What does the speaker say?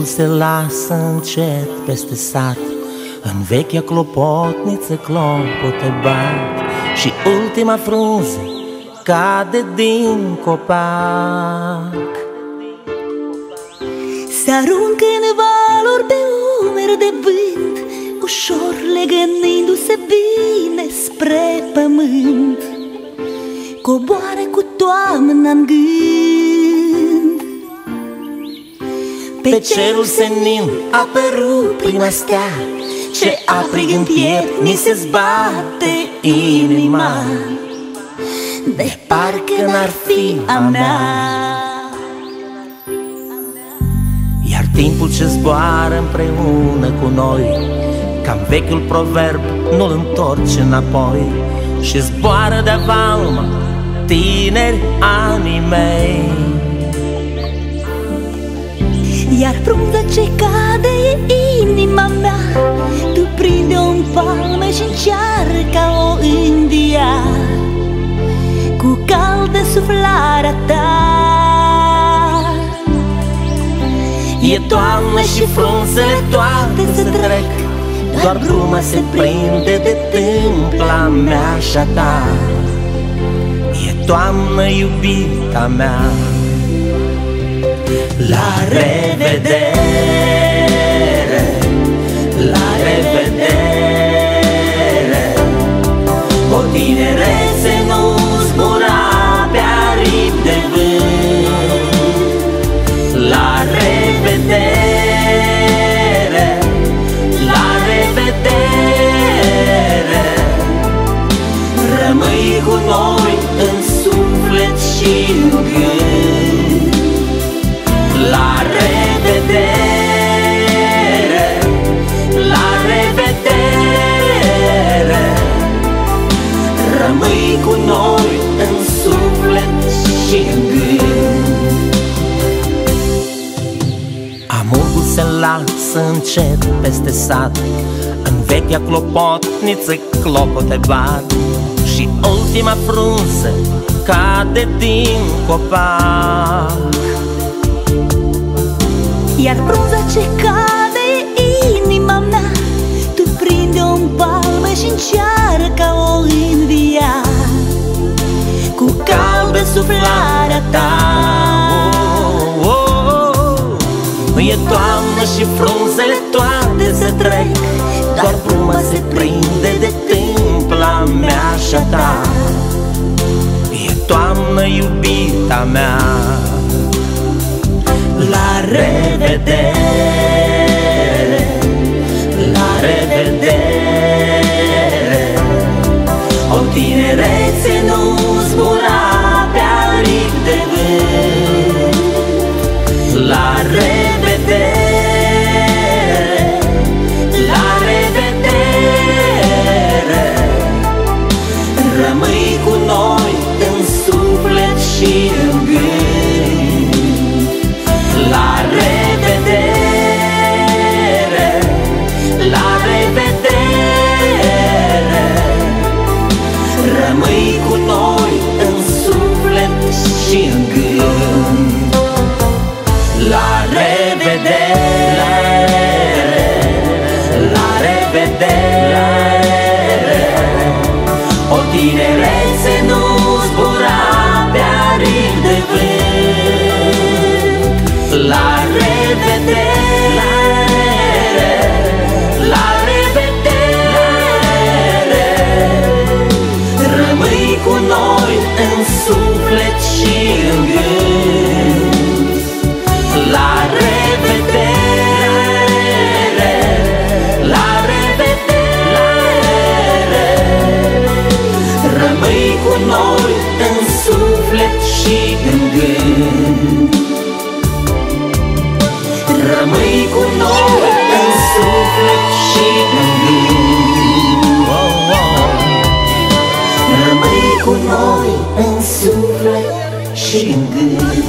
se lasă încet peste sat, în vechea clopotniță clopote bat, și ultima frunză cade din copac. Se aruncă în valuri pe umeri de vânt, ușor legănindu-se bine spre pământ. Coboară cu toamna-n gând. Pe cerul senin a apărut prima stea, ce aprig în piept mi se zbate inima, de parcă n-ar fi a mea. Iar timpul ce zboară împreună cu noi, cam vechiul proverb nu-l întorce înapoi, și zboară de valmă tineri anii mei. Iar frunza ce cade e inima mea, tu prinde-o în palme și încearcă-o învia cu caldă suflarea ta. E toamnă și frunzele toate se trec, doar bruma se prinde de tâmpla mea și a ta. E toamnă, iubita mea. La revedere, la revedere, o tinerețe nu zbura pe aripi de vânt. La revedere, la revedere, rămâi cu noi în suflet și în gând. La revedere, la revedere, rămâi cu noi în suflet și în gând. Amurgul se lasă încet peste sat, în vechea clopotniță clopote bat, și ultima frunză cade din copac. Iar frunza ce cade e inima mea, tu prinde-o în palme și încearcă-o învia cu caldă suflarea ta. E toamnă și frunzele toate se trec, doar bruma se prinde de tâmpla mea și a ta. E toamnă, iubita mea. La revedere, la revedere, o tinerețe nu zbura pe aripi de vânt. La revedere, la revedere, rămâi cu noi în suflet și în gând. La revedere, la revedere, rămâi cu noi în suflet și în gând. La revedere, la revedere, o tinerețe nu zbura pe aripi de vânt. La revedere, la revedere, rămâi cu noi în suflet și în gând. La revedere, la revedere, rămâi cu noi în suflet și în gând. Rămâi cu noi în suflet și în gând. Rămâi cu noi în suflet și în gând.